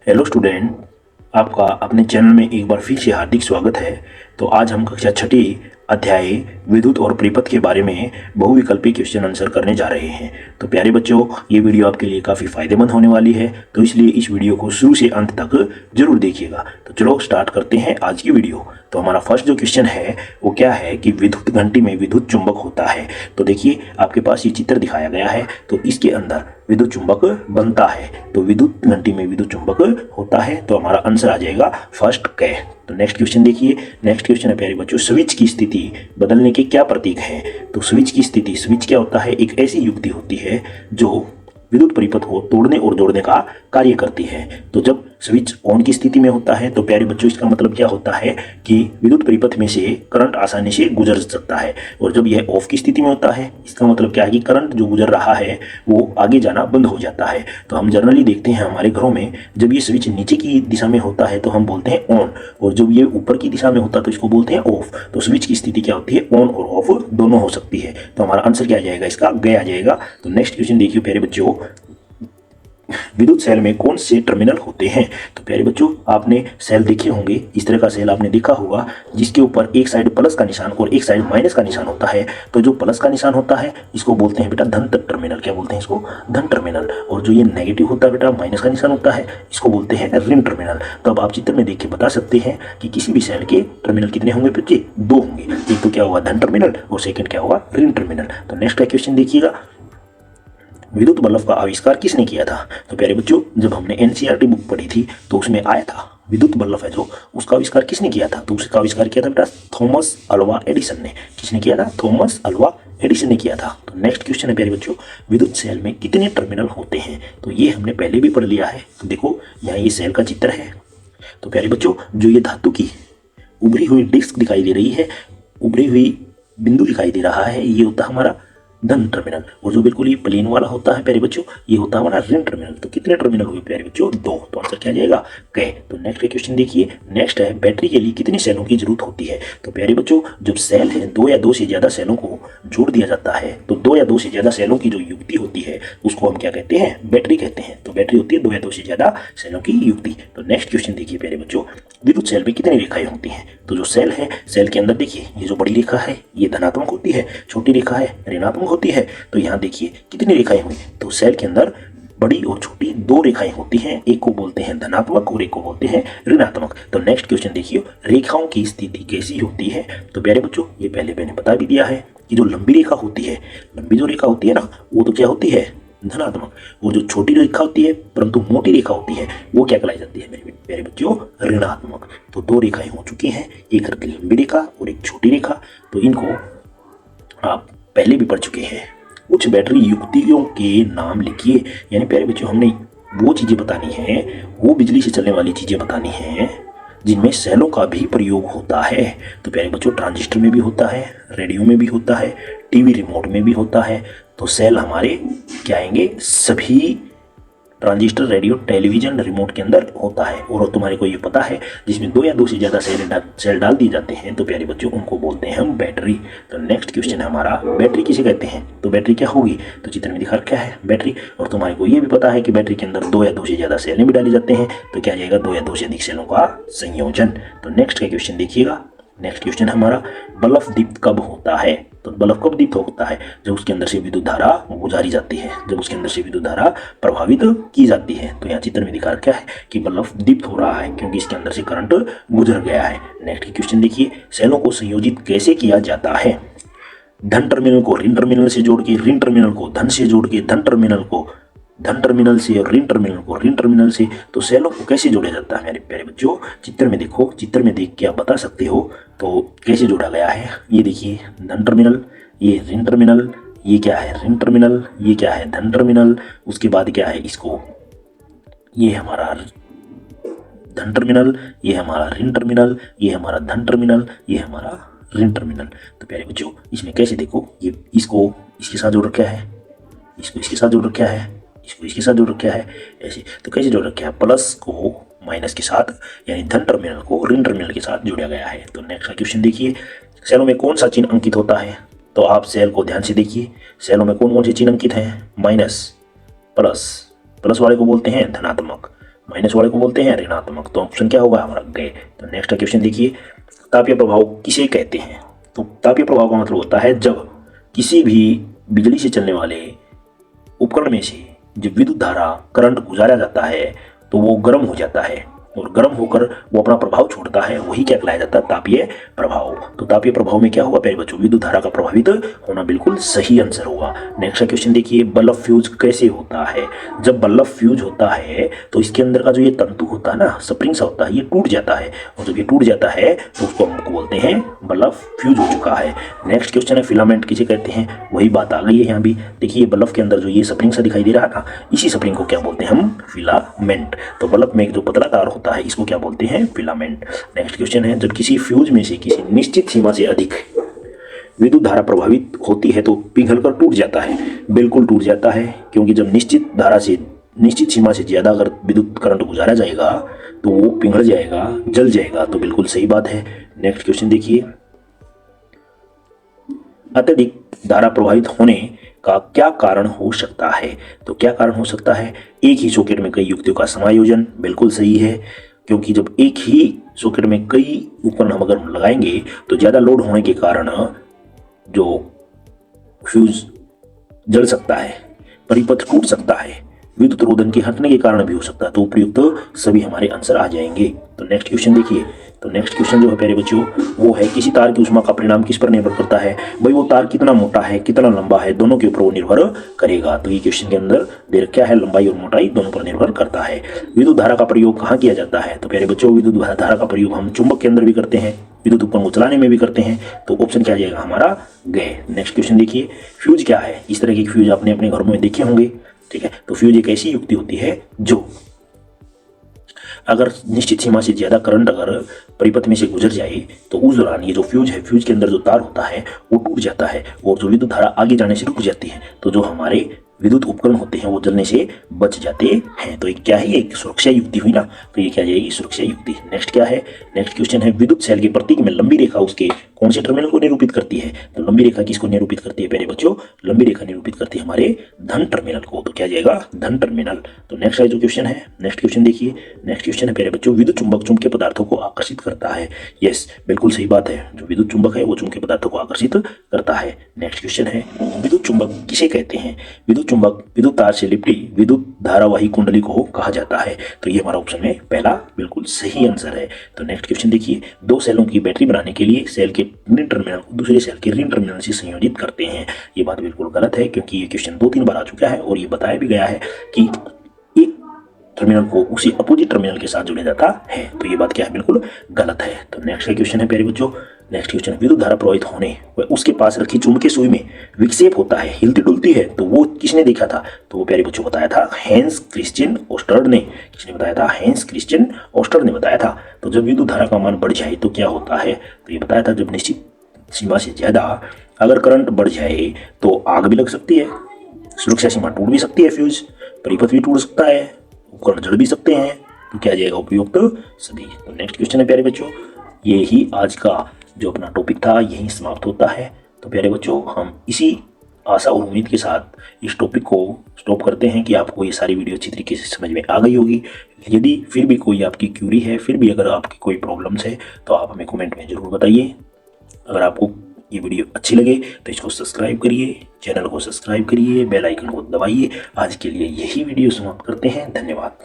Hello student, आपका अपने channel में एक बार फिर से हार्दिक स्वागत है। तो आज हम कक्षा छठी अध्याय विद्युत और परिपथ के बारे में बहुविकल्पी क्वेश्चन आंसर करने जा रहे हैं। तो प्यारे बच्चों, ये वीडियो आपके लिए काफ़ी फायदेमंद होने वाली है, तो इसलिए इस वीडियो को शुरू से अंत तक जरूर देखिएगा। तो चलो स्टार्ट करते हैं आज की वीडियो। तो हमारा फर्स्ट जो क्वेश्चन है वो क्या है कि विद्युत घंटी में विद्युत चुंबक होता है। तो देखिए आपके पास ये चित्र दिखाया गया है, तो इसके अंदर विद्युत चुंबक बनता है। तो विद्युत घंटी में विद्युत चुंबक होता है, तो हमारा आंसर आ जाएगा फर्स्ट क। तो नेक्स्ट क्वेश्चन देखिए। नेक्स्ट क्वेश्चन है प्यारे बच्चों, स्विच की स्थिति बदलने के क्या प्रतीक हैं। तो स्विच की स्थिति, स्विच क्या होता है, एक ऐसी युक्ति होती है जो विद्युत परिपथ को तोड़ने और जोड़ने का कार्य करती है। तो जब स्विच ऑन की स्थिति में होता है तो प्यारे बच्चों इसका मतलब क्या होता है कि विद्युत परिपथ में से करंट आसानी से गुजर सकता है, और जब यह ऑफ की स्थिति में होता है इसका मतलब क्या है कि करंट जो गुजर रहा है वो आगे जाना बंद हो जाता है। तो हम जनरली देखते हैं हमारे घरों में, जब ये स्विच नीचे की दिशा में होता है तो हम बोलते हैं ऑन, और जब ये ऊपर की दिशा में होता है तो इसको बोलते हैं ऑफ। तो स्विच की स्थिति क्या होती है, ऑन और ऑफ दोनों हो सकती है। तो हमारा आंसर क्या आ जाएगा, इसका ग आ जाएगा। तो नेक्स्ट क्वेश्चन देखिए प्यारे बच्चों, विद्युत सेल में कौन से टर्मिनल होते हैं। तो प्यारे बच्चों, आपने सेल देखे होंगे, इस तरह का सेल आपने देखा होगा जिसके ऊपर एक साइड प्लस का निशान और एक साइड माइनस का निशान होता है। तो जो प्लस का निशान होता है इसको बोलते हैं बेटा धन टर्मिनल। क्या बोलते हैं इसको, धन टर्मिनल। और जो ये नेगेटिव होता है बेटा, माइनस का निशान होता है, इसको बोलते हैं ऋण टर्मिनल। तो अब आप चित्र में देख के बता सकते हैं कि किसी भी सेल के टर्मिनल कितने होंगे बच्चे, दो होंगे। एक तो क्या होगा धन टर्मिनल और सेकंड क्या होगा ऋण टर्मिनल। तो नेक्स्ट का क्वेश्चन देखिएगा, विद्युत बल्ब का आविष्कार किसने किया था। तो प्यारे बच्चों, जब हमने एनसीईआरटी बुक पढ़ी थी तो उसमें आया था विद्युत बल्ब है जो, उसका आविष्कार किसने किया था। तो उसका आविष्कार किया था बेटा थॉमस अल्वा एडिसन ने। किसने किया था, थॉमस अल्वा एडिसन ने किया था। तो नेक्स्ट क्वेश्चन है प्यारे बच्चों, विद्युत सेल में कितने टर्मिनल होते हैं। तो ये हमने पहले भी पढ़ लिया है। तो देखो यहाँ ये सेल का चित्र है। तो प्यारे बच्चों, जो ये धातु की उभरी हुई डिस्क दिखाई दे रही है, उभरी हुई बिंदु दिखाई दे रहा है, ये होता है हमारा धन टर्मिनल, और जो बिल्कुल ये प्लेन वाला होता है प्यारे बच्चों, ये होता है हमारा ऋण टर्मिनल। तो कितने टर्मिनल हुए प्यारे बच्चों, दो। तो आंसर क्या जाएगा, क। तो नेक्स्ट क्वेश्चन देखिए। नेक्स्ट है, बैटरी के लिए कितनी सेलों की जरूरत होती है। तो प्यारे बच्चों, जब सेल है दो या दो से ज्यादा सेलों को जोड़ दिया जाता है, तो दो या दो से ज्यादा सेलों की जो युक्ति होती है उसको हम क्या कहते हैं, बैटरी कहते हैं। तो बैटरी होती है दो या दो से ज्यादा सेलों की युक्ति। तो नेक्स्ट क्वेश्चन देखिए प्यारे बच्चों, विद्युत सेल में कितनी रेखाएं होती हैं। तो जो सेल है, सेल के अंदर देखिए ये जो बड़ी रेखा है ये धनात्मक होती है, छोटी रेखा है ऋणात्मक होती है। तो यहाँ देखिए कितनी रेखाएं हुई, तो सेल के अंदर बड़ी और छोटी दो रेखाएं होती हैं, एक को बोलते हैं धनात्मक और एक को बोलते हैं ऋणात्मक। तो नेक्स्ट क्वेश्चन देखिए, रेखाओं की स्थिति कैसी होती है। तो प्यारे बच्चों, ये पहले मैंने बता भी दिया है कि जो लंबी रेखा होती है, लंबी जो रेखा होती है ना, वो तो क्या होती है, धनात्मक। वो जो छोटी रेखा होती है परंतु मोटी रेखा होती है, वो क्या कहलाई जाती है मेरे प्यारे बच्चों, ऋणात्मक। तो दो रेखाएं हो चुकी हैं, एक लंबी रेखा और एक छोटी रेखा। तो इनको आप पहले भी पढ़ चुके हैं। कुछ बैटरी युक्तियों के नाम लिखिए। यानी प्यारे बच्चों, हमने वो चीजें बतानी है, वो बिजली से चलने वाली चीजें बतानी है जिनमें सेलों का भी प्रयोग होता है। तो प्यारे बच्चों, ट्रांजिस्टर में भी होता है, रेडियो में भी होता है, टीवी रिमोट में भी होता है। तो सेल हमारे क्या आएंगे, सभी ट्रांजिस्टर, रेडियो, टेलीविजन, रिमोट के अंदर होता है। और तुम्हारे को ये पता है, जिसमें दो या दो से ज्यादा सेल डाल दिए जाते हैं तो प्यारे बच्चों उनको बोलते हैं हम बैटरी। तो नेक्स्ट क्वेश्चन है हमारा, बैटरी किसे कहते हैं। तो बैटरी क्या होगी, तो चित्र में दिखा रखा है बैटरी। और तुम्हारे को ये भी पता है कि बैटरी के अंदर दो या दो से ज्यादा सेलें भी डाले जाते हैं, तो क्या जाएगा, दो या दो से अधिक सेलों का संयोजन। तो नेक्स्ट का क्वेश्चन देखिएगा। नेक्स्ट क्वेश्चन हमारा, बल्ब दीप्त कब होता है। तो बल्ब कब दीप्त होता है, जब उसके अंदर से विद्युत धारा गुजारी जाती है, जब उसके अंदर से विद्युत धारा प्रभावित की जाती है। तो यहाँ चित्र में दिखा रखा है कि बल्ब दीप्त हो रहा है क्योंकि इसके अंदर से करंट गुजर गया है। नेक्स्ट क्वेश्चन देखिए, सेलों को संयोजित कैसे किया जाता है। धन टर्मिनल को ऋण टर्मिनल से जोड़ के, ऋण टर्मिनल को धन से जोड़ के, धन टर्मिनल को धन टर्मिनल से और ऋण टर्मिनल को ऋण टर्मिनल से। तो सेलों को कैसे जोड़ा जाता है मेरे प्यारे बच्चों, चित्र में देखो, चित्र में देख के आप बता सकते हो तो कैसे जोड़ा गया है। ये देखिए धन टर्मिनल, ये ऋण टर्मिनल, ये क्या है ऋण टर्मिनल, ये क्या है धन टर्मिनल। उसके बाद क्या है, इसको ये हमारा धन टर्मिनल, ये हमारा ऋण टर्मिनल, ये हमारा धन टर्मिनल, ये हमारा ऋण टर्मिनल। तो प्यारे बच्चों, इसमें कैसे देखो, ये इसको इसके साथ जोड़ रखा है, इसको इसके साथ जोड़ रखा है, इसको इसके साथ जोड़ रखा है, ऐसे। तो कैसे जोड़ रखा है, प्लस को माइनस के साथ, यानी धन टर्मिनल को ऋण टर्मिनल के साथ जोड़ा गया है। तो नेक्स्ट क्वेश्चन देखिए, सेलों में कौन सा चिन्ह अंकित होता है। तो आप सेल को ध्यान से देखिए, सेलों में कौन कौन से चिन्ह अंकित हैं, माइनस, प्लस। प्लस वाले को बोलते हैं धनात्मक, माइनस वाले को बोलते हैं ऋणात्मक। तो ऑप्शन क्या होगा हमारा गए। तो नेक्स्ट क्वेश्चन देखिए, तापीय प्रभाव किसे कहते हैं। तो तापीय प्रभाव का मतलब होता है जब किसी भी बिजली से चलने वाले उपकरण में से जब विद्युत धारा करंट गुजारा जाता है तो वो गर्म हो जाता है, और गर्म होकर वो अपना प्रभाव छोड़ता है, वही क्या कहलाया जाता है, तापीय प्रभाव। तो तापीय प्रभाव में क्या होगा प्यारे बच्चों, विद्युत धारा का प्रभावित होना बिल्कुल सही आंसर होगा। नेक्स्ट क्वेश्चन देखिए, बल्ब फ्यूज कैसे होता है। जब बल्ब फ्यूज होता है तो इसके अंदर का जो ये तंतु होता है ना, स्प्रिंग सा होता है, ये टूट जाता है, और जब ये टूट जाता है तो उसको हमको बोलते हैं बल्ब फ्यूज हो चुका है। नेक्स्ट क्वेश्चन है, फिलामेंट किसे कहते हैं। वही बात आ गई है यहाँ भी। देखिए बल्ब के अंदर जो ये स्प्रिंग सा दिखाई दे रहा है ना, इसी स्प्रिंग को क्या बोलते हैं हम, फिलामेंट। तो बल्ब में एक जो पतला तार होता है इसको क्या बोलते हैं, फिलामेंट। नेक्स्ट क्वेश्चन है, जब किसी फ्यूज में से किसी निश्चित सीमा से अधिक विद्युत धारा प्रभावित होती है तो पिघलकर टूट जाता है। बिल्कुल टूट जाता है, क्योंकि जब निश्चित धारा से निश्चित सीमा से ज्यादा अगर विद्युत करंट गुजारा जाएगा तो वो पिघल जाएगा, जल जाएगा। तो बिल्कुल सही बात है। नेक्स्ट क्वेश्चन देखिए, अत्यधिक धारा प्रभावित होने का क्या कारण हो सकता है। तो क्या कारण हो सकता है, एक ही सॉकेट में कई युक्तियों का समायोजन। बिल्कुल सही है, क्योंकि जब एक ही सॉकेट में कई उपकरण हम अगर लगाएंगे तो ज़्यादा लोड होने के कारण जो फ्यूज जल सकता है, परिपथ टूट सकता है, विद्युत रोधन के हटने के कारण भी हो सकता है। तो उपयुक्त सभी हमारे आंसर आ जाएंगे। तो नेक्स्ट क्वेश्चन देखिए, तो नेक्स्ट क्वेश्चन जो है प्यारे बच्चों वो है, किसी तार की ऊष्मा का परिणाम किस पर निर्भर करता है। भाई वो तार कितना मोटा है, कितना लंबा है, दोनों के ऊपर वो निर्भर करेगा। तो ये क्वेश्चन के अंदर दे रखा है, लंबाई और मोटाई दोनों पर निर्भर करता है। विद्युत धारा का प्रयोग कहाँ किया जाता है। तो प्यारे बच्चों विद्युत धारा का प्रयोग हम चुंबक के अंदर भी करते हैं, विद्युत उपकरण को चलाने में भी करते हैं। तो ऑप्शन क्या आ जाएगा हमारा, गए। नेक्स्ट क्वेश्चन देखिए, फ्यूज क्या है। इस तरह की फ्यूज आपने अपने घरों में देखे होंगे, ठीक है। तो फ्यूज एक ऐसी युक्ति होती है जो अगर निश्चित सीमा से ज्यादा करंट अगर परिपथ में से गुजर जाए तो उस दौरान ये जो फ्यूज है, फ्यूज के अंदर जो तार होता है वो टूट जाता है, और जो विद्युत धारा आगे जाने से रुक जाती है। तो जो हमारे विद्युत उपकरण होते हैं वो जलने से बच जाते हैं। तो एक क्या है, एक सुरक्षा युक्ति हुई ना। तो ये क्या जाएगी, सुरक्षा युक्ति। नेक्स्ट क्या है, नेक्स्ट क्वेश्चन है, विद्युत सेल के प्रतीक में लंबी रेखा उसके कौन से टर्मिनल को निरूपित करती है। तो लंबी रेखा किसको निरूपित करती है प्यारे बच्चों, लंबी रेखा निरूपित करती है हमारे धन टर्मिनल को। तो क्या जाएगा, धन टर्मिनल। तो नेक्स्ट जो क्वेश्चन है, नेक्स्ट क्वेश्चन देखिए, नेक्स्ट क्वेश्चन है प्यारे बच्चों, विद्युत चुंबक चुंबकीय पदार्थों को आकर्षित करता है। यस, बिल्कुल सही बात है, जो विद्युत चुंबक है वो चुंबकीय पदार्थों को आकर्षित करता है। नेक्स्ट क्वेश्चन है, विद्युत चुंबक किसे कहते हैं। विद्युत चुंबक विद्युत तार से लिपटी विद्युत धारावाही कुंडली को कहा जाता है। तो ये हमारा ऑप्शन में पहला बिल्कुल सही आंसर है। तो नेक्स्ट क्वेश्चन देखिए, दो सेलों की बैटरी बनाने के लिए सेल के ऋण टर्मिनल को दूसरे सेल के ऋण टर्मिनल से संयोजित करते हैं। ये बात बिल्कुल गलत है, क्योंकि ये क्वेश्चन 2-3 बार आ चुका है और ये बताया भी गया है कि एक टर्मिनल को उसी अपोजिट टर्मिनल के साथ जोड़ा जाता है। तो ये बात क्या है, बिल्कुल गलत है। तो नेक्स्ट क्वेश्चन है प्यारे बच्चों, नेक्स्ट क्वेश्चन, विद्युत धारा प्रवाहित होने व उसके पास रखी चुंबकीय सुई में विक्षेप होता है, हिलती डुलती है, तो वो किसने देखा था। तो वो प्यारे बच्चों बताया था हैंस क्रिश्चियन ओस्टर्ड ने। किसने बताया था, हैंस क्रिश्चियन ओस्टर्ड ने बताया था। तो जब विद्युत धारा का मान बढ़ जाए तो क्या होता है। तो ये बताया था, जब निश्चित सीमा से ज्यादा अगर करंट बढ़ जाए तो आग भी लग सकती है, सुरक्षा सीमा टूट भी सकती है, फ्यूज परिपथ भी टूट सकता है, उपकरण जल भी सकते हैं। तो क्या जाएगा, उपयुक्त सभी। तो नेक्स्ट क्वेश्चन है प्यारे बच्चों, ये ही आज का जो अपना टॉपिक था यही समाप्त होता है। तो प्यारे बच्चों हम इसी आशा और उम्मीद के साथ इस टॉपिक को स्टॉप करते हैं कि आपको ये सारी वीडियो अच्छी तरीके से समझ में आ गई होगी। यदि फिर भी कोई आपकी क्यूरी है, फिर भी अगर आपकी कोई प्रॉब्लम्स है तो आप हमें कमेंट में ज़रूर बताइए। अगर आपको ये वीडियो अच्छी लगे तो इसको सब्सक्राइब करिए, चैनल को सब्सक्राइब करिए, बेल आइकन को दबाइए। आज के लिए यही वीडियो समाप्त करते हैं। धन्यवाद।